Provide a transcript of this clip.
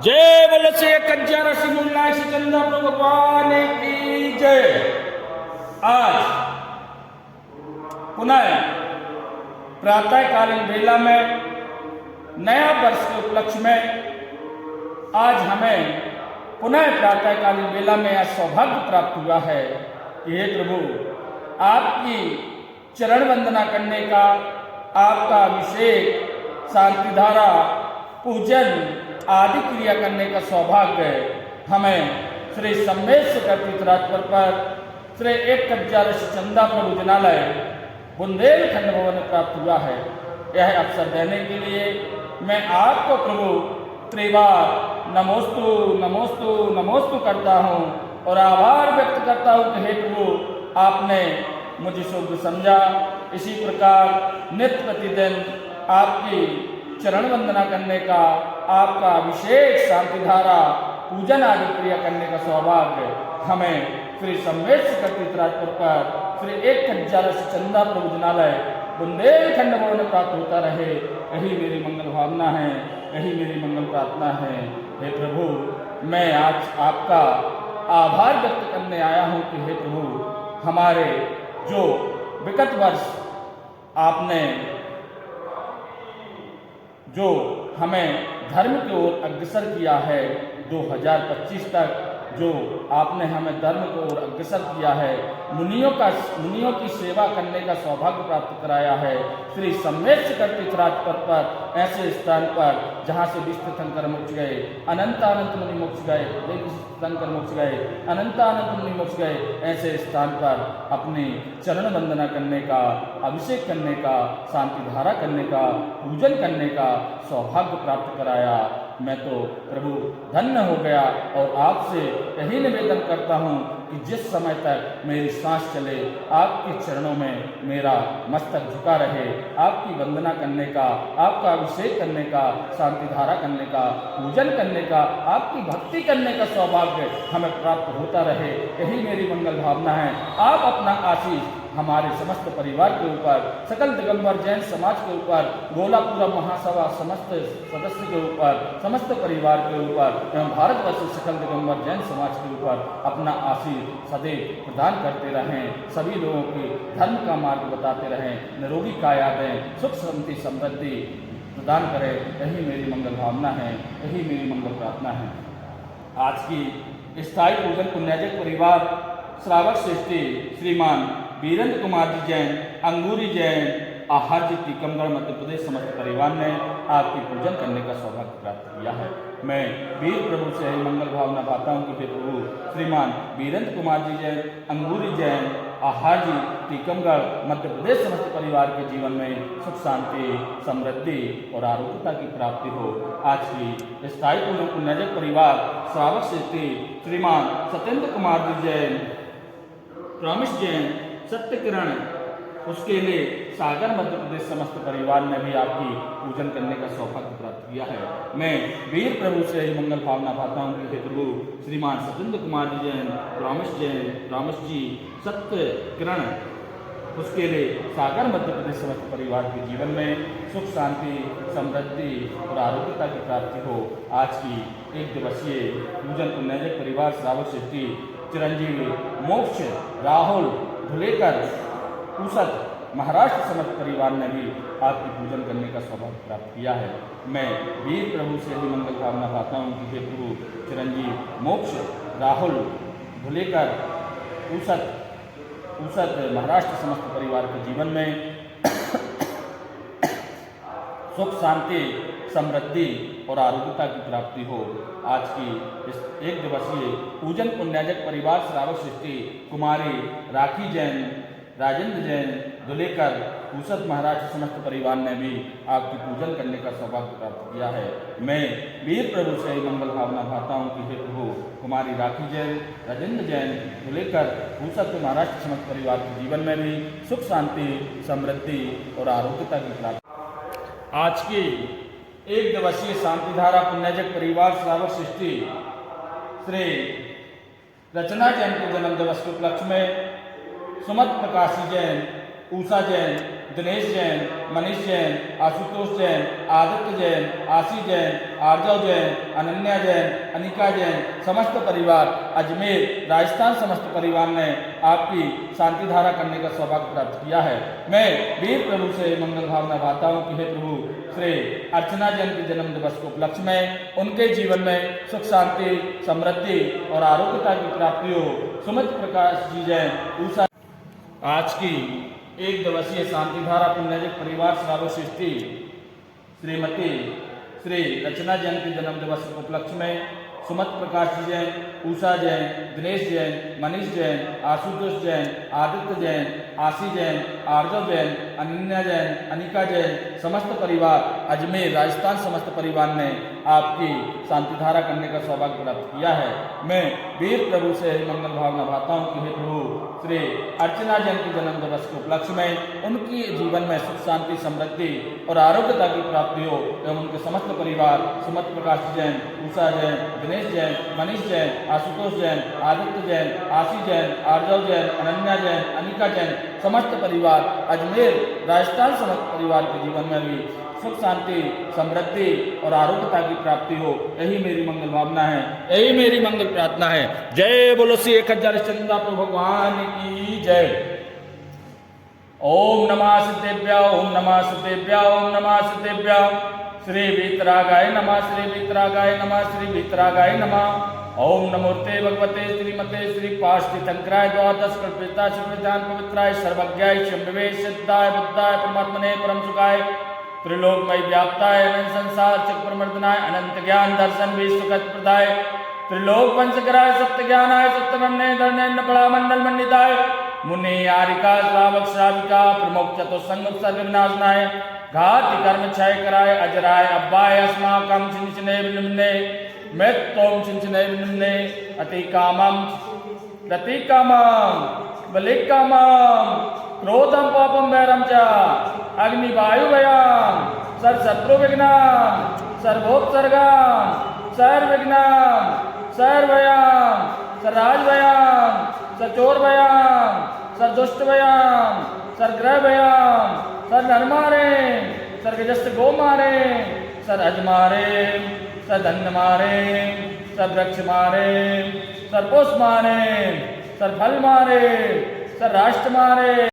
जय बोले से कज्जा रसीमुल्लाह चंदा प्रभु भगवान की जय। आज पुनः प्रातःकालीन बेला में नया वर्ष के उपलक्ष्य में आज हमें पुनः प्रातःकालीन बेला में यह सौभाग्य प्राप्त हुआ है कि हे प्रभु आपकी चरण वंदना करने का, आपका अभिषेक, शांति धारा, पूजन आदि क्रिया करने का सौभाग्य हमें श्री सम्मेश्वर तीर्थराज पर श्री एक कज्जा चंदा प्रभु जनालय बुंदेलखंड भवन में प्राप्त हुआ है। यह अवसर देने के लिए मैं आपको प्रभु त्रिवार नमोस्तु नमोस्तु नमोस्तु करता हूँ और आभार व्यक्त करता हूँ कि हे प्रभु आपने मुझे शुभ समझा। इसी प्रकार नित्य प्रतिदिन आपकी चरण वंदना करने का, आपका अभिषेक, शांति धारा, पूजन आदि क्रिया करने का सौभाग्य हमें श्री सम्मेश्वर तीर्थराज पर श्री एक कज्जा चंदा प्रभु जनालय बुंदेलखंड भवन में प्राप्त होता रहे। यही मेरी मंगल भावना है, यही मेरी मंगल प्रार्थना है। हे प्रभु मैं आज आपका आभार व्यक्त करने आया हूँ कि हे प्रभु हमारे जो विगत वर्ष आपने जो हमें धर्म की ओर अग्रसर किया है, 2025 तक जो आपने हमें धर्म की ओर अग्रसर किया है, मुनियों की सेवा करने का सौभाग्य प्राप्त कराया है। श्री सम्मेश्वर तीर्थराज पर ऐसे स्थान पर जहाँ से विष्णु तीर्थंकर मोक्ष गए, अनंत मुनि मोक्ष गए, तीर्थंकर मोक्ष गए, अनंत मुनि मोक्ष गए, ऐसे स्थान पर अपनी चरण वंदना करने का, अभिषेक करने का, शांति धारा करने का, पूजन करने का सौभाग्य प्राप्त कराया। मैं तो प्रभु धन्य हो गया और आपसे यही निवेदन करता हूँ कि जिस समय तक मेरी सांस चले आपके चरणों में मेरा मस्तक झुका रहे, आपकी वंदना करने का, आपका अभिषेक करने का, शांति धारा करने का, पूजन करने का, आपकी भक्ति करने का सौभाग्य हमें प्राप्त होता रहे। यही मेरी मंगल भावना है। आप अपना आशीष हमारे समस्त परिवार के ऊपर, सकल दिगंबर जैन समाज के ऊपर, गोलापुरा महासभा समस्त सदस्य के ऊपर, समस्त परिवार के ऊपर एवं भारतवर्ष सकल दिगंबर जैन समाज के ऊपर अपना आशीष सदैव प्रदान करते रहें। सभी लोगों की धर्म का मार्ग बताते रहें, निरोगी काया दें, सुख शांति समृद्धि प्रदान करें। यही मेरी मंगल भावना है, यही मेरी मंगल प्रार्थना है। आज की स्थायी पूजन पुण्याजक परिवार श्रावक श्रेष्ठी श्रीमान वीरेंद्र कुमार जी जैन, अंगूरी जैन, आहार जी टीकमगढ़ मध्य प्रदेश समस्त परिवार ने आपकी पूजन करने का सौभाग्य प्राप्त किया है। मैं वीर प्रभु से यही मंगल भावना पाता हूँ कि हे प्रभु श्रीमान वीरेंद्र कुमार जी जैन, अंगूरी जैन, आहार जी टीकमगढ़ मध्य प्रदेश समस्त परिवार के जीवन में सुख शांति समृद्धि और आरोग्यता की प्राप्ति हो। आज की स्थायी पूजन पुण्याजक परिवार श्रावक श्रेष्ठी श्रीमान सत्येंद्र कुमार जी जैन, रमेश जैन, सत्य किरण, उसके लिए सागर मध्य प्रदेश समस्त परिवार ने भी आपकी पूजन करने का सौभाग्य प्राप्त किया है। मैं वीर प्रभु से यही मंगल भावना पाता हूँ कि हे प्रभु श्रीमान सत्येंद्र कुमार जी जैन, रामेश जी, सत्य किरण, उसके लिए सागर मध्य प्रदेश समस्त परिवार के जीवन में सुख शांति समृद्धि और आरोग्यता की प्राप्ति हो। आज की एक दिवसीय पूजन पुण्याजक परिवार श्रावक श्रेष्ठी चिरंजीवी मोक्ष राहुल धुलेकर पूसत महाराष्ट्र समस्त परिवार ने भी आपकी पूजन करने का सौभाग्य प्राप्त किया है। मैं वीर प्रभु से ही मंगल कामना पाता हूँ कि हे प्रभु चिरंजीव मोक्ष राहुल धुलेकर पूसत महाराष्ट्र समस्त परिवार के जीवन में सुख शांति समृद्धि और आरोग्यता की प्राप्ति हो। आज की इस एक दिवसीय पूजन पुण्याजक परिवार श्रावक सृष्टि कुमारी राखी जैन, राजेंद्र जैन, दुलेकर पूसत महाराष्ट्र समस्त परिवार ने भी आपकी पूजन करने का सौभाग्य प्राप्त किया है। मैं वीर प्रभु से मंगल भावना भाता हूँ कि हे प्रभु कुमारी राखी जैन, राजेंद्र जैन, दुलेकर पूसत महाराष्ट्र समस्त परिवार के जीवन में भी सुख शांति समृद्धि और आरोग्यता की प्राप्ति। आज की एक दिवसीय शांति धारा पुण्याजक परिवार श्रावक सृष्टि श्री रचना जैन के जन्म दिवस के उपलक्ष्य में सुमत प्रकाशी जैन, उषा जैन, दिनेश जैन, मनीष जैन, आशुतोष जैन, आदित्य जैन, आशी जैन, आर्जव जैन, अनन्या जैन, अनिका जैन, समस्त परिवार अजमेर राजस्थान समस्त परिवार ने आपकी शांति धारा करने का सौभाग्य प्राप्त किया है। मैं वीर प्रभु से मंगल भावना भाता हूँ कि हे प्रभु श्री अर्चना जैन के जन्म दिवस के उपलक्ष्य में उनके जीवन में सुख शांति समृद्धि और आरोग्यता की प्राप्ति हो। सुमित प्रकाश जी जैन उषा आज की एक दिवसीय शांति धारा पुण्यजित परिवार श्रावशिष्टि श्रीमती श्री रचना जैन के जन्म दिवस के उपलक्ष्य में सुमत प्रकाश जी जैन, उषा जैन, दिनेश जैन, मनीष जैन, आशुतोष जैन, आदित्य जैन, आशी जैन, आर्जव जैन, अनन्या जैन, अनिका जैन, समस्त परिवार अजमेर राजस्थान समस्त परिवार ने आपकी शांति धारा करने का सौभाग्य प्राप्त किया है। मैं वीर प्रभु से मंगल भावना भाता हूँ कि हे प्रभु श्री अर्चना जैन के जन्म दिवस के उपलक्ष्य में उनकी जीवन में सुख शांति समृद्धि और आरोग्यता की प्राप्ति हो एवं उनके समस्त परिवार सुमत प्रकाश जैन, उषा जैन, दिनेश जैन, मनीष जैन, आशुतोष जैन, आदित्य जैन, आशी जैन, आर्जव जैन, अनन्या जैन, अनिका जैन, समस्त परिवार अजमेर राजस्थान समस्त परिवार के जीवन में भी सुख शांति समृद्धि और आरोग्यता की प्राप्ति हो, यही मेरी मंगल भावना है, यही मेरी मंगल प्रार्थना है। जय बोलो श्री 1000 चंद्रा प्रभु भगवान की जय। ओम नमः सिद्धेभ्य, ओम नमः सिद्धेभ्य, ओम नमः सिद्धेभ्य। श्री वीतरागाय नमः, श्री वीतरागाय नमः, श्री वीतरागाय नमः। ओम नमोते भगवते श्रीमते श्री पार्श्वतीर्थंकराय द्वादश कल्पिता श्रीविधान पवित्राय सर्वज्ञाय शंभवे सिद्धाय बुद्धाय परमात्मने परम सुखाय त्रिलोकमय व्याप्ताय अनंत संसार चक्रमर्दनाय अनंत ज्ञान दर्शन विश्वगत प्रदाय त्रिलोक पंचकराय सत्य ज्ञानाय सत्यमन्ने धर्मेन्द्र बड़ा मंडल मंडिताय मुनि आरिका श्रावक श्राविका प्रमुख चतुसंग सर्व विनाशनाय घाति कर्म क्षय कराय अजराय अब्बाय अस्माकं चिंचने विनिम्ने मेत्तोम चिंचने विनिम्ने अतिकामं प्रतिकामं बलिकामं क्रोधम पापम वैरम च अग्निवायु भयाम सर्वशत्रु विघ्नाम सर्वोत्सर्गाम सर्वविघ्नाम सर्वभयाम सर्वराजभयाम सर्वचोरभयाम सर्वदुष्टभयाम सर्वग्रहभयाम सर्वधर्मारे सर्वजस्त गोमारे सर्वअजमारे सर्वधन्य मारे सर्ववृक्ष मारे सर्वपोष मारे सर्वफल मारे सर्वराष्ट्र मारे।